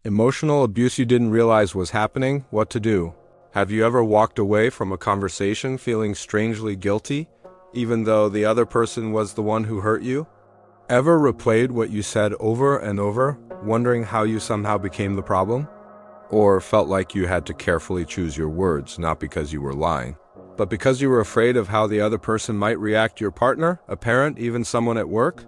Emotional abuse you didn't realize was happening, what to do. Have you ever walked away from a conversation feeling strangely guilty, even though the other person was the one who hurt you? Ever replayed what you said over and over, wondering how you somehow became the problem? Or felt like you had to carefully choose your words, not because you were lying, but because you were afraid of how the other person might react, your partner, a parent, even someone at work?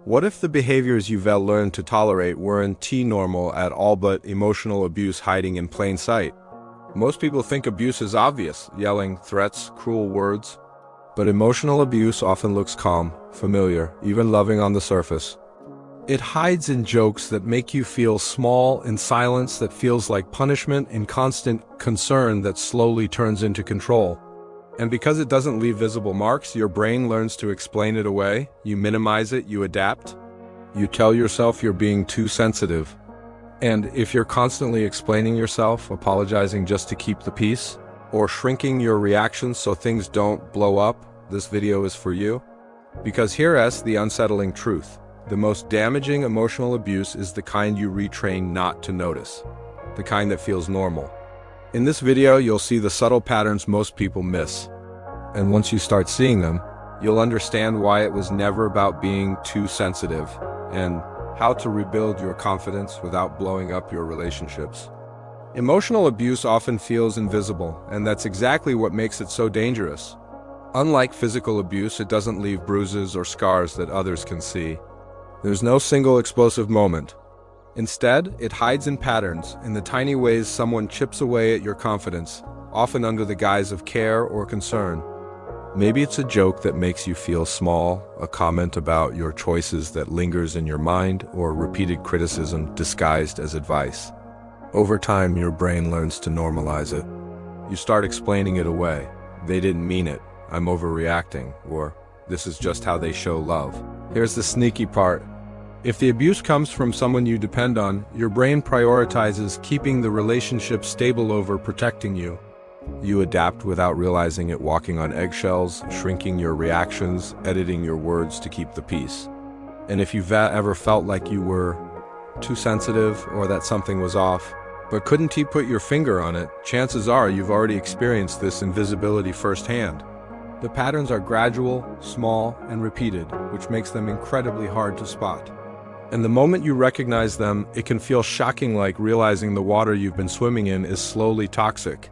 What if the behaviors you've learned to tolerate weren't normal at all but emotional abuse hiding in plain sight? Most people think abuse is obvious, yelling, threats, cruel words. But emotional abuse often looks calm, familiar, even loving on the surface. It hides in jokes that make you feel small, in silence that feels like punishment, in constant concern that slowly turns into control. And because it doesn't leave visible marks, your brain learns to explain it away. You minimize it, you adapt. You tell yourself you're being too sensitive. And if you're constantly explaining yourself, apologizing just to keep the peace, or shrinking your reactions so things don't blow up, this video is for you. Because here's the unsettling truth. The most damaging emotional abuse is the kind you retrain not to notice. The kind that feels normal. In this video, you'll see the subtle patterns most people miss. And once you start seeing them, you'll understand why it was never about being too sensitive, and how to rebuild your confidence without blowing up your relationships. Emotional abuse often feels invisible, and that's exactly what makes it so dangerous. Unlike physical abuse, it doesn't leave bruises or scars that others can see. There's no single explosive moment. Instead, it hides in patterns, in the tiny ways someone chips away at your confidence, often under the guise of care or concern. Maybe it's a joke that makes you feel small, a comment about your choices that lingers in your mind, or repeated criticism disguised as advice. Over time, your brain learns to normalize it. You start explaining it away. They didn't mean it. I'm overreacting. Or, this is just how they show love. Here's the sneaky part. If the abuse comes from someone you depend on, your brain prioritizes keeping the relationship stable over protecting you. You adapt without realizing it, walking on eggshells, shrinking your reactions, editing your words to keep the peace. And if you've ever felt like you were too sensitive or that something was off, but couldn't put your finger on it, chances are you've already experienced this invisibility firsthand. The patterns are gradual, small, and repeated, which makes them incredibly hard to spot. And the moment you recognize them, it can feel shocking, like realizing the water you've been swimming in is slowly toxic.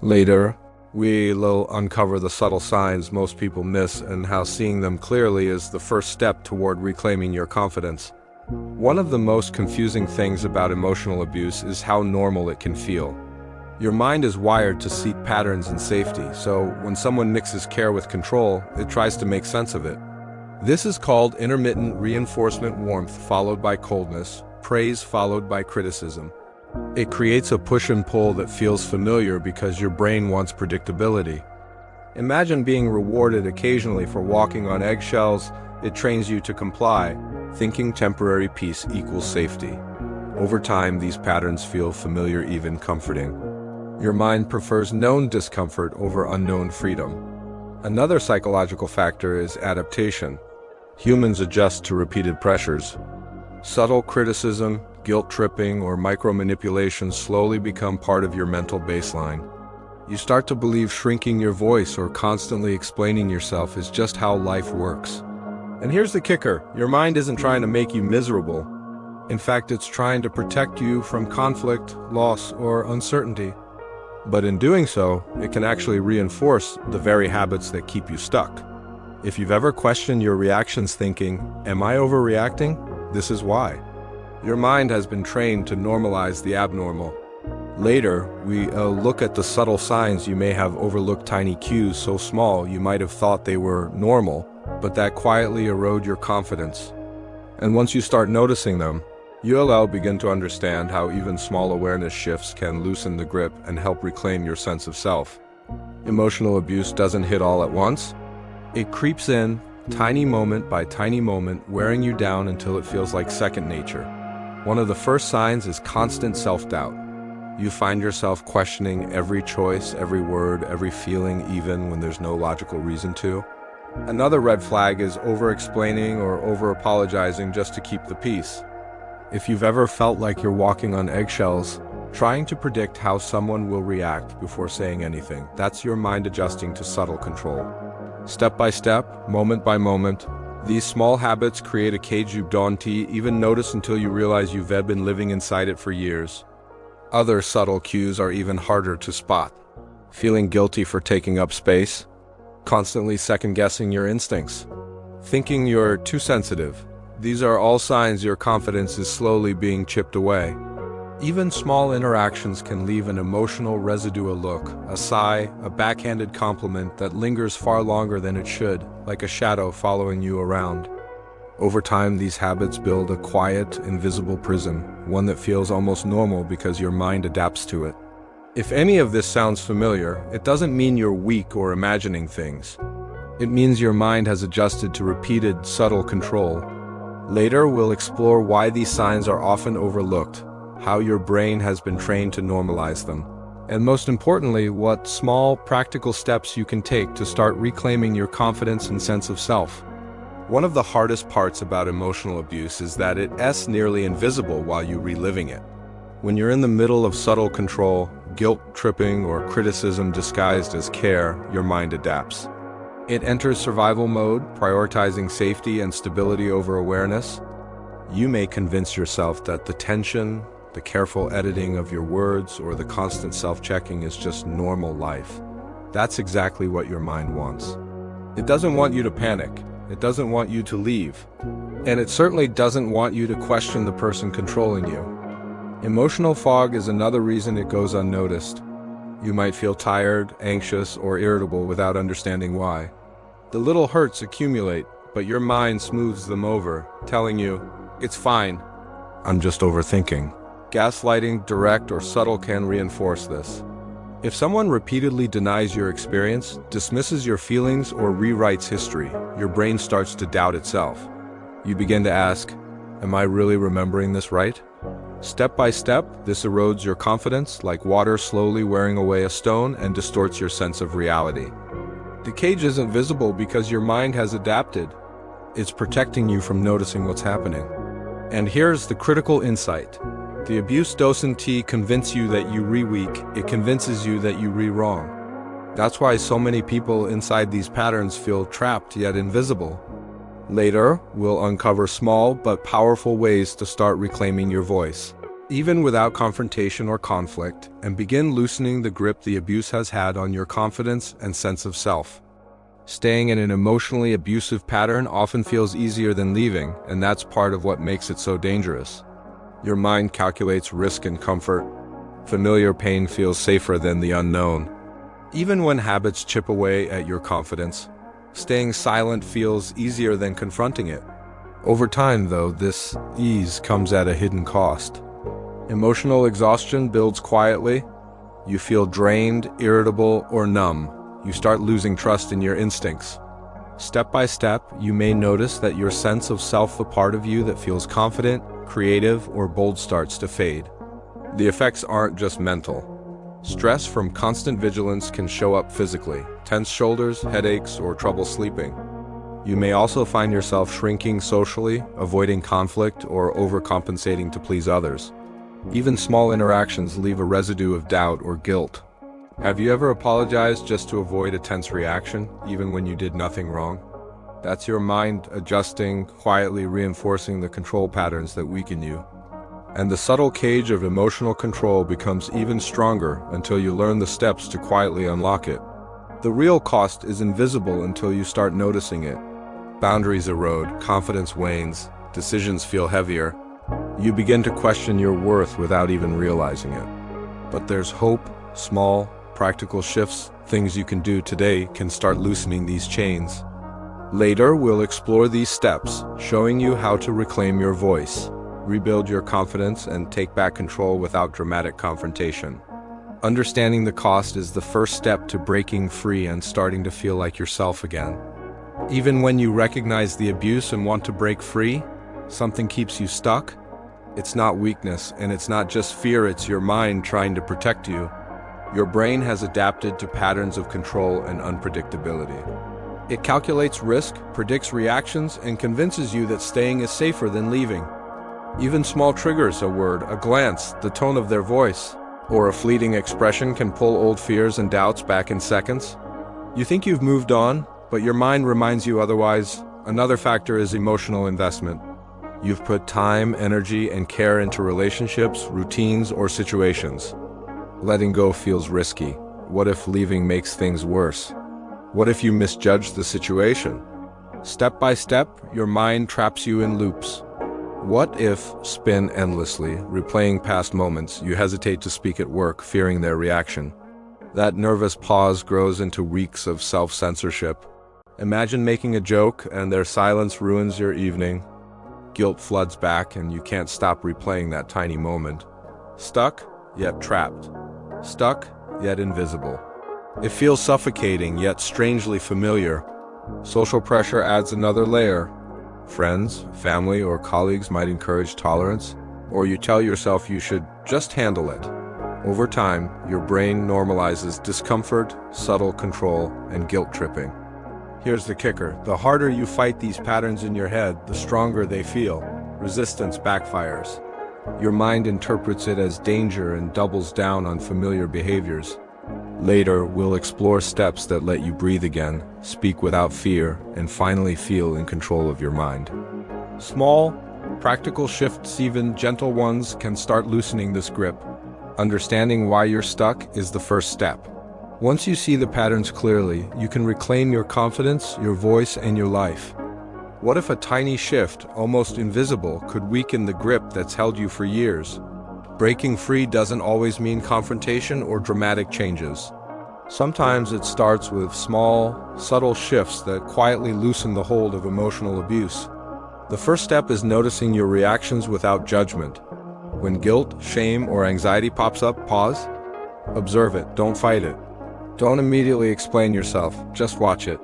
Later, we'll uncover the subtle signs most people miss and how seeing them clearly is the first step toward reclaiming your confidence. One of the most confusing things about emotional abuse is how normal it can feel. Your mind is wired to seek patterns and safety, so when someone mixes care with control, it tries to make sense of it. This is called intermittent reinforcement: warmth followed by coldness, praise followed by criticism. It creates a push and pull that feels familiar because your brain wants predictability. Imagine being rewarded occasionally for walking on eggshells. It trains you to comply, thinking temporary peace equals safety. Over time, these patterns feel familiar, even comforting. Your mind prefers known discomfort over unknown freedom. Another psychological factor is adaptation. Humans adjust to repeated pressures. Subtle criticism, guilt-tripping, or micro-manipulation slowly become part of your mental baseline. You start to believe shrinking your voice or constantly explaining yourself is just how life works. And here's the kicker: your mind isn't trying to make you miserable. In fact, it's trying to protect you from conflict, loss, or uncertainty. But in doing so, it can actually reinforce the very habits that keep you stuck. If you've ever questioned your reactions thinking, "Am I overreacting?" This is why. Your mind has been trained to normalize the abnormal. Later, we look at the subtle signs you may have overlooked, tiny cues so small you might have thought they were normal, but that quietly erode your confidence. And once you start noticing them, you'll begin to understand how even small awareness shifts can loosen the grip and help reclaim your sense of self. Emotional abuse doesn't hit all at once. It creeps in, tiny moment by tiny moment, wearing you down until it feels like second nature. One of the first signs is constant self-doubt. You find yourself questioning every choice, every word, every feeling, even when there's no logical reason to. Another red flag is over-explaining or over-apologizing just to keep the peace. If you've ever felt like you're walking on eggshells, trying to predict how someone will react before saying anything, that's your mind adjusting to subtle control. Step by step, moment by moment, these small habits create a cage you don't even notice until you realize you've been living inside it for years. Other subtle cues are even harder to spot. Feeling guilty for taking up space, constantly second-guessing your instincts, thinking you're too sensitive. These are all signs your confidence is slowly being chipped away. Even small interactions can leave an emotional residue, a look, a sigh, a backhanded compliment that lingers far longer than it should, like a shadow following you around. Over time, these habits build a quiet, invisible prison, one that feels almost normal because your mind adapts to it. If any of this sounds familiar, it doesn't mean you're weak or imagining things. It means your mind has adjusted to repeated, subtle control. Later, we'll explore why these signs are often overlooked, how your brain has been trained to normalize them, and most importantly, what small, practical steps you can take to start reclaiming your confidence and sense of self. One of the hardest parts about emotional abuse is that it's nearly invisible while you're reliving it. When you're in the middle of subtle control, guilt-tripping, or criticism disguised as care, your mind adapts. It enters survival mode, prioritizing safety and stability over awareness. You may convince yourself that the tension, the careful editing of your words, or the constant self-checking is just normal life. That's exactly what your mind wants. It doesn't want you to panic. It doesn't want you to leave. And it certainly doesn't want you to question the person controlling you. Emotional fog is another reason it goes unnoticed. You might feel tired, anxious, or irritable without understanding why. The little hurts accumulate, but your mind smooths them over, telling you, "It's fine. I'm just overthinking." Gaslighting, direct or subtle, can reinforce this. If someone repeatedly denies your experience, dismisses your feelings, or rewrites history, your brain starts to doubt itself. You begin to ask, "Am I really remembering this right?" Step by step, this erodes your confidence, like water slowly wearing away a stone, and distorts your sense of reality. The cage isn't visible because your mind has adapted. It's protecting you from noticing what's happening. And here's the critical insight. The abuse doesn't convince you that you re-weak, it convinces you that you re-wrong. That's why so many people inside these patterns feel trapped yet invisible. Later, we'll uncover small but powerful ways to start reclaiming your voice, even without confrontation or conflict, and begin loosening the grip the abuse has had on your confidence and sense of self. Staying in an emotionally abusive pattern often feels easier than leaving, and that's part of what makes it so dangerous. Your mind calculates risk and comfort. Familiar pain feels safer than the unknown. Even when habits chip away at your confidence, staying silent feels easier than confronting it. Over time, though, this ease comes at a hidden cost. Emotional exhaustion builds quietly. You feel drained, irritable, or numb. You start losing trust in your instincts. Step by step, you may notice that your sense of self, the part of you that feels confident, creative, or bold, starts to fade. The effects aren't just mental. Stress from constant vigilance can show up physically: tense shoulders, headaches, or trouble sleeping. You may also find yourself shrinking socially, avoiding conflict, or overcompensating to please others. Even small interactions leave a residue of doubt or guilt. Have you ever apologized just to avoid a tense reaction, even when you did nothing wrong? That's your mind adjusting, quietly reinforcing the control patterns that weaken you. And the subtle cage of emotional control becomes even stronger until you learn the steps to quietly unlock it. The real cost is invisible until you start noticing it. Boundaries erode, confidence wanes, decisions feel heavier. You begin to question your worth without even realizing it. But there's hope. Small, practical shifts, things you can do today, can start loosening these chains. Later, we'll explore these steps, showing you how to reclaim your voice, rebuild your confidence, and take back control without dramatic confrontation. Understanding the cost is the first step to breaking free and starting to feel like yourself again. Even when you recognize the abuse and want to break free, something keeps you stuck. It's not weakness, and it's not just fear, it's your mind trying to protect you. Your brain has adapted to patterns of control and unpredictability. It calculates risk, predicts reactions, and convinces you that staying is safer than leaving. Even small triggers, a word, a glance, the tone of their voice, or a fleeting expression can pull old fears and doubts back in seconds. You think you've moved on, but your mind reminds you otherwise. Another factor is emotional investment. You've put time, energy, and care into relationships, routines, or situations. Letting go feels risky. What if leaving makes things worse? What if you misjudge the situation? Step by step, your mind traps you in loops. What if spin endlessly, replaying past moments? You hesitate to speak at work, fearing their reaction. That nervous pause grows into weeks of self-censorship. Imagine making a joke and their silence ruins your evening. Guilt floods back and you can't stop replaying that tiny moment. Stuck, yet trapped. Stuck, yet invisible. It feels suffocating, yet strangely familiar. Social pressure adds another layer. Friends, family, or colleagues might encourage tolerance, or you tell yourself you should just handle it. Over time, your brain normalizes discomfort, subtle control, and guilt tripping. Here's the kicker. The harder you fight these patterns in your head, the stronger they feel. Resistance backfires. Your mind interprets it as danger and doubles down on familiar behaviors. Later, we'll explore steps that let you breathe again, speak without fear, and finally feel in control of your mind. Small, practical shifts, even gentle ones, can start loosening this grip. Understanding why you're stuck is the first step. Once you see the patterns clearly, you can reclaim your confidence, your voice, and your life. What if a tiny shift, almost invisible, could weaken the grip that's held you for years? Breaking free doesn't always mean confrontation or dramatic changes. Sometimes it starts with small, subtle shifts that quietly loosen the hold of emotional abuse. The first step is noticing your reactions without judgment. When guilt, shame, or anxiety pops up, pause. Observe it, don't fight it. Don't immediately explain yourself, just watch it.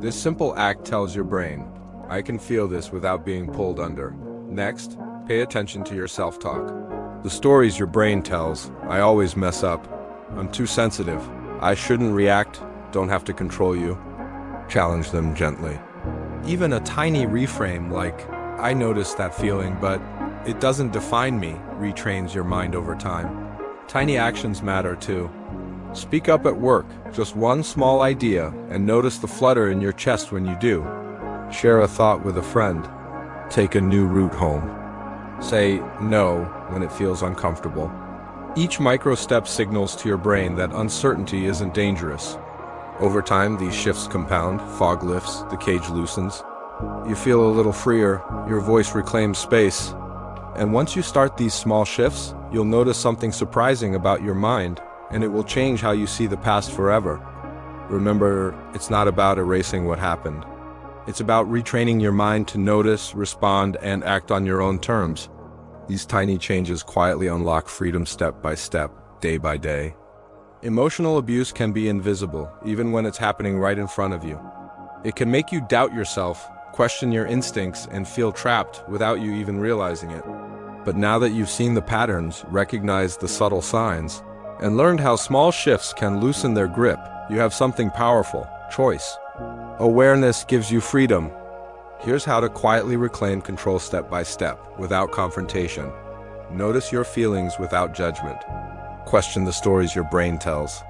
This simple act tells your brain, I can feel this without being pulled under. Next, pay attention to your self-talk. The stories your brain tells, I always mess up. I'm too sensitive. I shouldn't react, don't have to control you. Challenge them gently. Even a tiny reframe like, I noticed that feeling, but it doesn't define me, retrains your mind over time. Tiny actions matter too. Speak up at work, just one small idea, and notice the flutter in your chest when you do. Share a thought with a friend. Take a new route home. Say no when it feels uncomfortable. Each micro step signals to your brain that uncertainty isn't dangerous. Over time, these shifts compound, fog lifts, the cage loosens. You feel a little freer, your voice reclaims space. And once you start these small shifts, you'll notice something surprising about your mind, and it will change how you see the past forever. Remember, it's not about erasing what happened. It's about retraining your mind to notice, respond, and act on your own terms. These tiny changes quietly unlock freedom step by step, day by day. Emotional abuse can be invisible, even when it's happening right in front of you. It can make you doubt yourself, question your instincts, and feel trapped without you even realizing it. But now that you've seen the patterns, recognized the subtle signs, and learned how small shifts can loosen their grip, you have something powerful: choice. Awareness gives you freedom. Here's how to quietly reclaim control step by step, without confrontation. Notice your feelings without judgment. Question the stories your brain tells.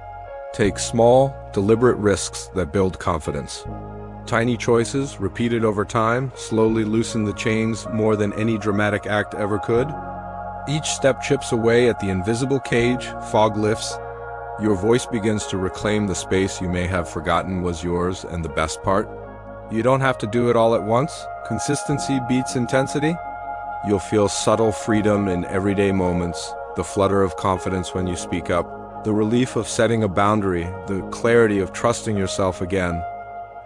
Take small, deliberate risks that build confidence. Tiny choices, repeated over time, slowly loosen the chains more than any dramatic act ever could. Each step chips away at the invisible cage, fog lifts. Your voice begins to reclaim the space you may have forgotten was yours, and the best part? You don't have to do it all at once. Consistency beats intensity. You'll feel subtle freedom in everyday moments, the flutter of confidence when you speak up, the relief of setting a boundary, the clarity of trusting yourself again.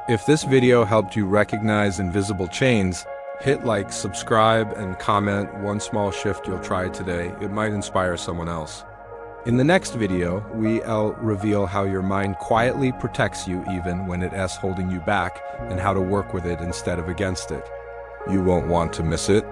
If this video helped you recognize invisible chains, hit like, subscribe, and comment one small shift you'll try today. It might inspire someone else. In the next video, we'll reveal how your mind quietly protects you even when it's holding you back, and how to work with it instead of against it. You won't want to miss it.